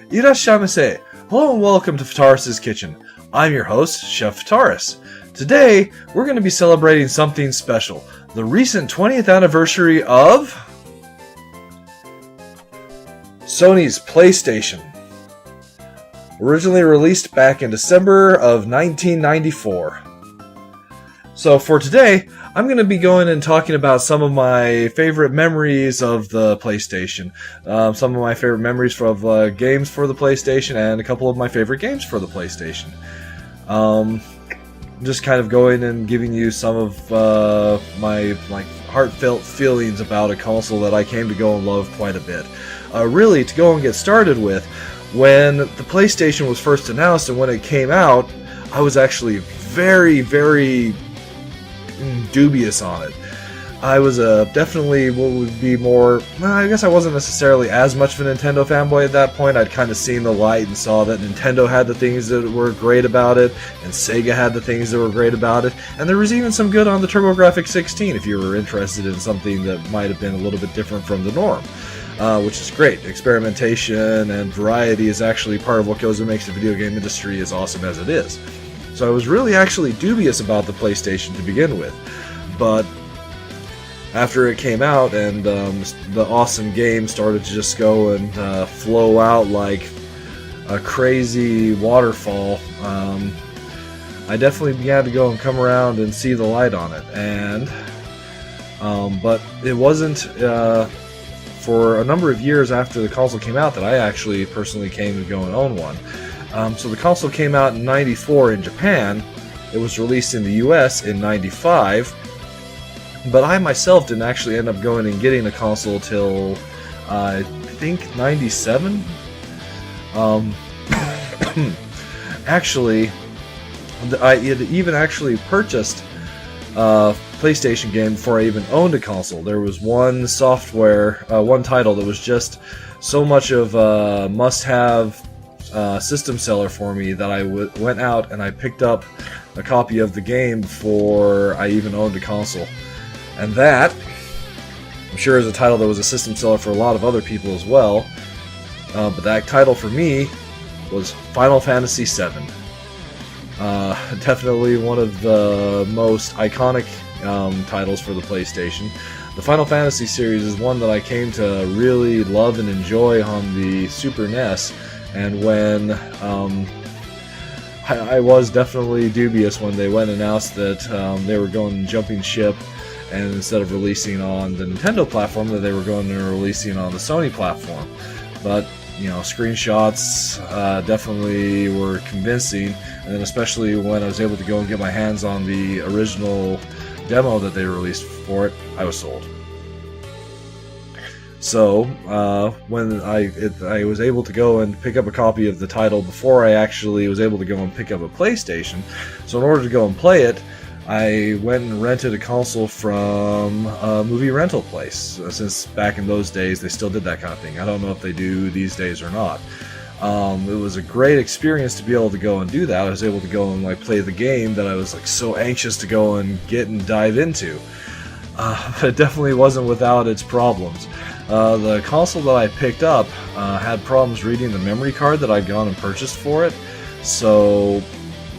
Irashaimase! Hello and welcome to Fitaurus Kitchen. I'm your host, Chef Fitaurus. Today, we're going to be celebrating something special. The recent 20th anniversary of Sony's PlayStation. Originally released back in December of 1994. So for today, I'm going to be going and talking about some of my favorite memories of the PlayStation. Some of my favorite memories of games for the PlayStation, and a couple of my favorite games for the PlayStation. Just kind of going and giving you some of my heartfelt feelings about a console that I came to go and love quite a bit. Really, to go and get started with, when the PlayStation was first announced and when it came out, I was actually very, very dubious on it. I was definitely what would be more, I guess I wasn't necessarily as much of a Nintendo fanboy at that point. I'd kind of seen the light and saw that Nintendo had the things that were great about it, and Sega had the things that were great about it, and there was even some good on the TurboGrafx 16 if you were interested in something that might have been a little bit different from the norm. Which is great. Experimentation and variety is actually part of what goes and makes the video game industry as awesome as it is. So I was really actually dubious about the PlayStation to begin with, but after it came out and the awesome game started to just go and flow out like a crazy waterfall, I definitely began to go and come around and see the light on it. And but it wasn't for a number of years after the console came out that I actually personally came to go and own one. So the console came out in '94 in Japan. It was released in the US in '95. But I myself didn't actually end up going and getting a console till I think '97. Actually, I had even actually purchased PlayStation game before I even owned a console. There was one one title that was just so much of a must-have system seller for me that I went out and I picked up a copy of the game before I even owned a console. And that, I'm sure, is a title that was a system seller for a lot of other people as well. But that title for me was Final Fantasy VII. Definitely one of the most iconic titles for the PlayStation. The Final Fantasy series is one that I came to really love and enjoy on the Super NES, and when I was definitely dubious when they went and announced that they were going jumping ship, and instead of releasing on the Nintendo platform, that they were going and releasing on the Sony platform. But you know, screenshots definitely were convincing, and then especially when I was able to go and get my hands on the original demo that they released for it, I was sold. So when I was able to go and pick up a copy of the title before I actually was able to go and pick up a PlayStation, so in order to go and play it, I went and rented a console from a movie rental place, since back in those days they still did that kind of thing. I don't know if they do these days or not. It was a great experience to be able to go and do that. I was able to go and play the game that I was so anxious to go and get and dive into. But it definitely wasn't without its problems. The console that I picked up had problems reading the memory card that I'd gone and purchased for it, so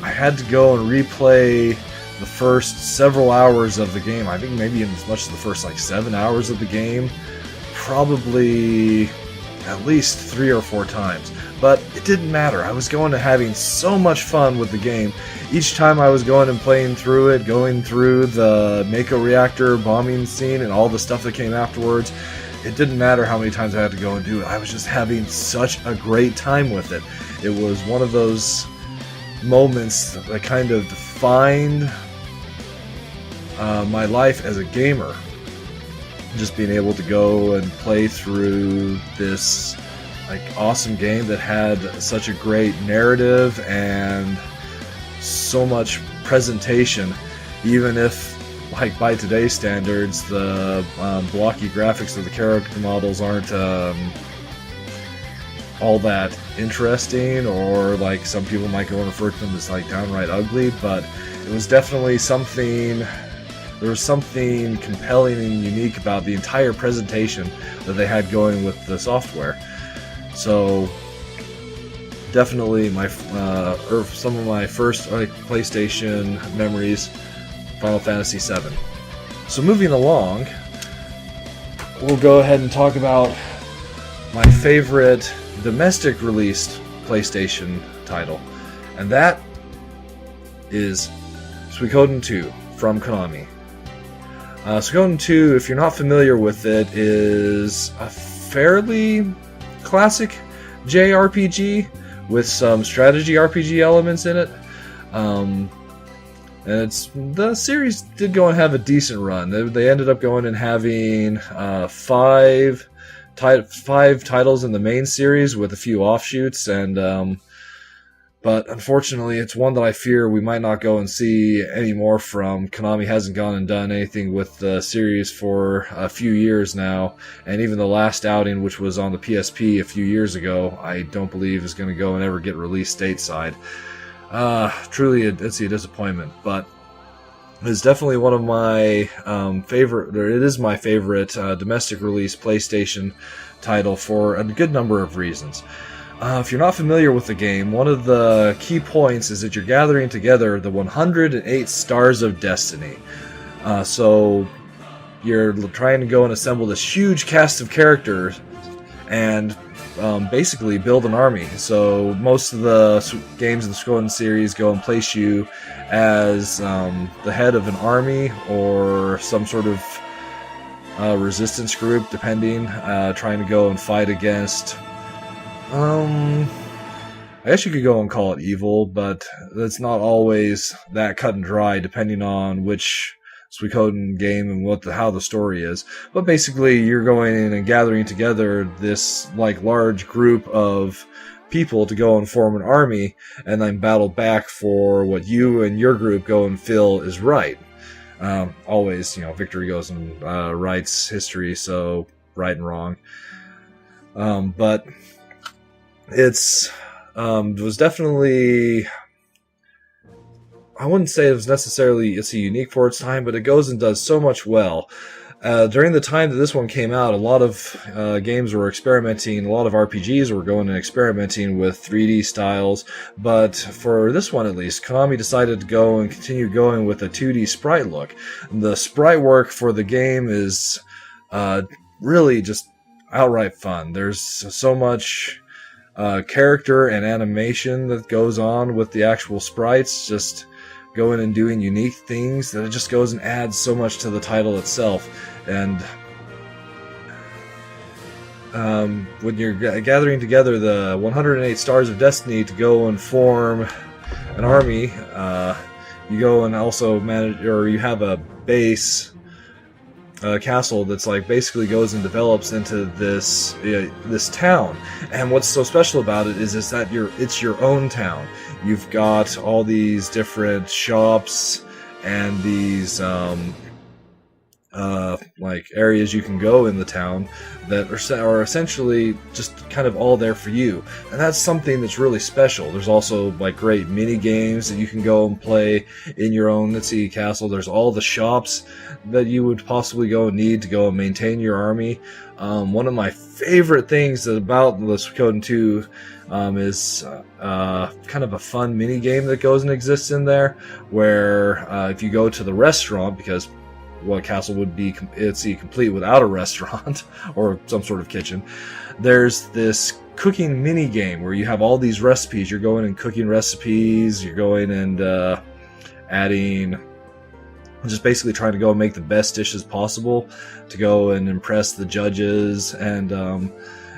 I had to go and replay the first several hours of the game. I think maybe as much as the first 7 hours of the game, probably at least 3 or 4 times. But it didn't matter. I was going to having so much fun with the game. Each time I was going and playing through it, going through the Mako reactor bombing scene and all the stuff that came afterwards, it didn't matter how many times I had to go and do it. I was just having such a great time with it. It was one of those moments that kind of defined my life as a gamer. Just being able to go and play through this awesome game that had such a great narrative and so much presentation, even if by today's standards the blocky graphics of the character models aren't all that interesting, or some people might go and refer to them as downright ugly, but it was definitely something there was something compelling and unique about the entire presentation that they had going with the software. So definitely some of my first PlayStation memories, Final Fantasy VII. So moving along, we'll go ahead and talk about my favorite domestic released PlayStation title, and that is Suikoden 2 from Konami. Suikoden 2, if you're not familiar with it, is a fairly classic JRPG with some strategy RPG elements in it. And the series did go and have a decent run. They ended up going and having five titles in the main series with a few offshoots, and but unfortunately it's one that I fear we might not go and see anymore from. Konami hasn't gone and done anything with the series for a few years now, and even the last outing, which was on the PSP a few years ago, I don't believe is going to go and ever get released stateside. Truly it's a disappointment, but it's definitely one of my it is my favorite domestic release PlayStation title for a good number of reasons. If you're not familiar with the game, one of the key points is that you're gathering together the 108 Stars of Destiny. So you're trying to go and assemble this huge cast of characters and basically build an army. So most of the games in the Suikoden series go and place you as the head of an army or some sort of resistance group, depending, trying to go and fight against I guess you could go and call it evil, but it's not always that cut and dry, depending on which Suikoden game and how the story is. But basically, you're going in and gathering together this large group of people to go and form an army, and then battle back for what you and your group go and feel is right. Always, victory goes in rights history, so right and wrong. But it was definitely, I wouldn't say it was necessarily unique for its time, but it goes and does so much well. During the time that this one came out, a lot of games were experimenting, a lot of RPGs were going and experimenting with 3D styles, but for this one at least, Konami decided to go and continue going with a 2D sprite look. The sprite work for the game is really just outright fun. There's so much character and animation that goes on with the actual sprites, just going and doing unique things, that it just goes and adds so much to the title itself. And when you're gathering together the 108 Stars of Destiny to go and form an army, you go and also manage, or you have a base castle that's basically goes and develops into this town. And what's so special about it is that it's your own town. You've got all these different shops and these areas you can go in the town that are essentially just kind of all there for you, and that's something that's really special. There's also great mini games that you can go and play in your own castle. There's all the shops that you would possibly go and need to go and maintain your army. One of my favorite things about the Suikoden 2 is kind of a fun mini game that goes and exists in there, where if you go to the restaurant, because what castle would be complete without a restaurant or some sort of kitchen, there's this cooking mini game where you have all these recipes. You're going and cooking recipes, you're going and adding, just basically trying to go and make the best dishes possible to go and impress the judges. And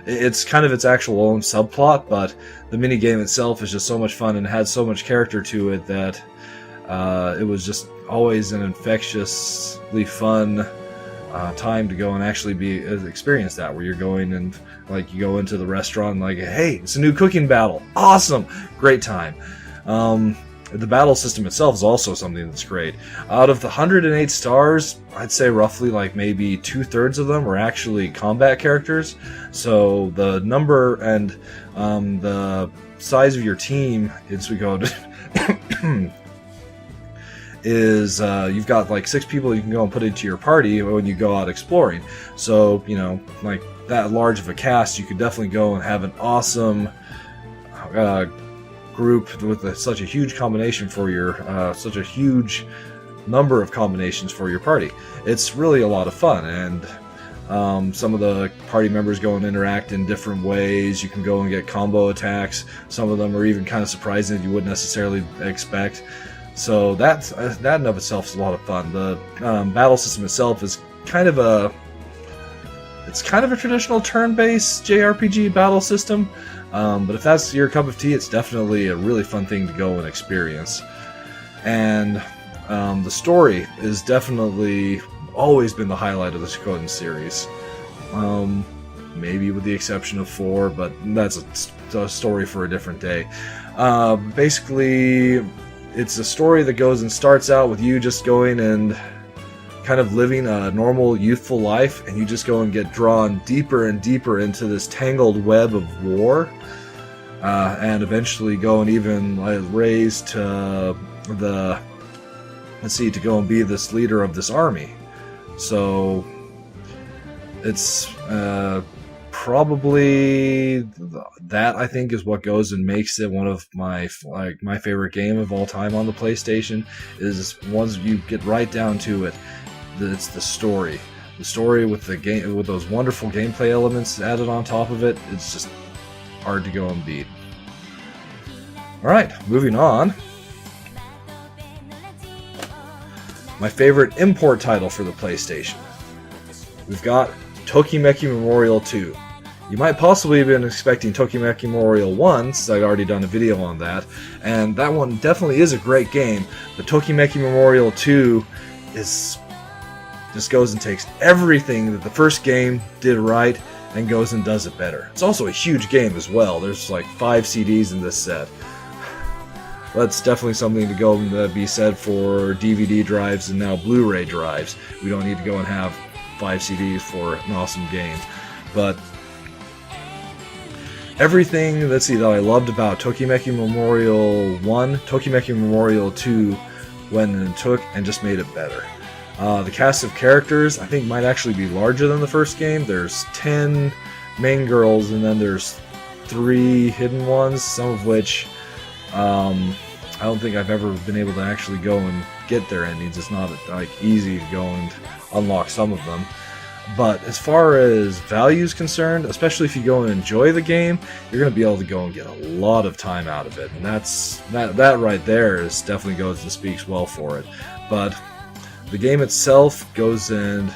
it's kind of its actual own subplot, but the mini game itself is just so much fun and had so much character to it that it was just always an infectiously fun time to go and actually experience that, where you're going and you go into the restaurant and hey, it's a new cooking battle, awesome, great time. The battle system itself is also something that's great. Out of the 108 stars, I'd say roughly maybe 2/3 of them are actually combat characters. So the number and the size of your team in Suikoden is you've got like 6 people you can go and put into your party when you go out exploring. So, you know, like that large of a cast, you could definitely go and have an awesome group with such a huge combination for your, such a huge number of combinations for your party. It's really a lot of fun, and some of the party members go and interact in different ways. You can go and get combo attacks. Some of them are even kind of surprising that you wouldn't necessarily expect. So that in of itself is a lot of fun. The battle system itself is kind of a traditional turn-based JRPG battle system, but if that's your cup of tea, it's definitely a really fun thing to go and experience. And the story is definitely always been the highlight of the Suikoden series. Maybe with the exception of 4, but that's a story for a different day. Basically, it's a story that goes and starts out with you just going and kind of living a normal, youthful life, and you just go and get drawn deeper and deeper into this tangled web of war, and eventually go and even raise to the, to go and be this leader of this army. So it's probably that, I think, is what goes and makes it one of my favorite game of all time on the PlayStation. Is once you get right down to it, it's the story with the game, with those wonderful gameplay elements added on top of it. It's just hard to go and beat. All right, moving on. My favorite import title for the PlayStation. We've got Tokimeki Memorial 2. You might possibly have been expecting Tokimeki Memorial 1, since I'd already done a video on that, and that one definitely is a great game, but Tokimeki Memorial 2 just goes and takes everything that the first game did right and goes and does it better. It's also a huge game as well. There's like 5 CDs in this set. That's definitely something to go and be said for DVD drives and now Blu-ray drives. We don't need to go and have 5 CDs for an awesome game. But everything, that I loved about Tokimeki Memorial 1, Tokimeki Memorial 2 went and took and just made it better. The cast of characters, I think, might actually be larger than the first game. There's 10 main girls, and then there's 3 hidden ones, some of which I don't think I've ever been able to actually go and get their endings. It's not like easy to go and unlock some of them. But as far as value is concerned, especially if you go and enjoy the game, you're going to be able to go and get a lot of time out of it. And that right there is definitely goes and speaks well for it. But the game itself goes and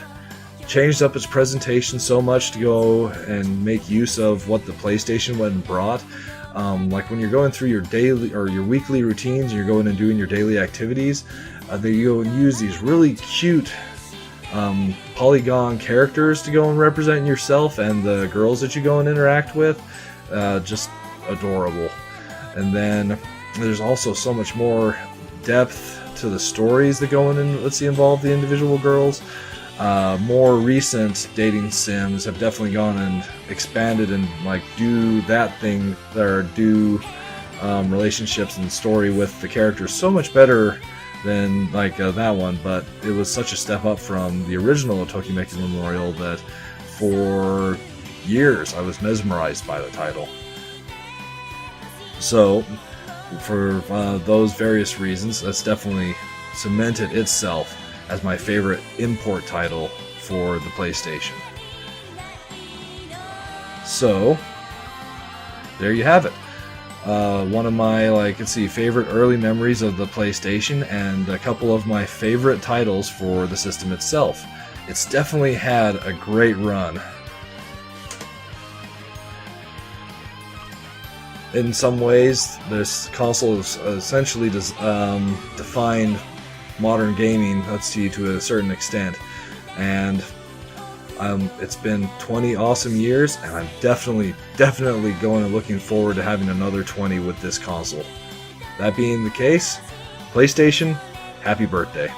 changed up its presentation so much to go and make use of what the PlayStation went and brought. Like when you're going through your daily or your weekly routines, and you're going and doing your daily activities, they go and use these really cute polygon characters to go and represent yourself and the girls that you go and interact with. Just adorable. And then there's also so much more depth to the stories that go in and involve the individual girls. More recent dating sims have definitely gone and expanded and do that thing, or do relationships and story with the characters so much better than that one. But it was such a step up from the original Tokimeki Memorial that for years I was mesmerized by the title. So for those various reasons, that's definitely cemented itself as my favorite import title for the PlayStation. So there you have it. One of my favorite early memories of the PlayStation, and a couple of my favorite titles for the system itself. It's definitely had a great run. In some ways, this console is essentially defined modern gaming, to a certain extent, and it's been 20 awesome years, and I'm definitely going and looking forward to having another 20 with this console. That being the case, PlayStation, happy birthday.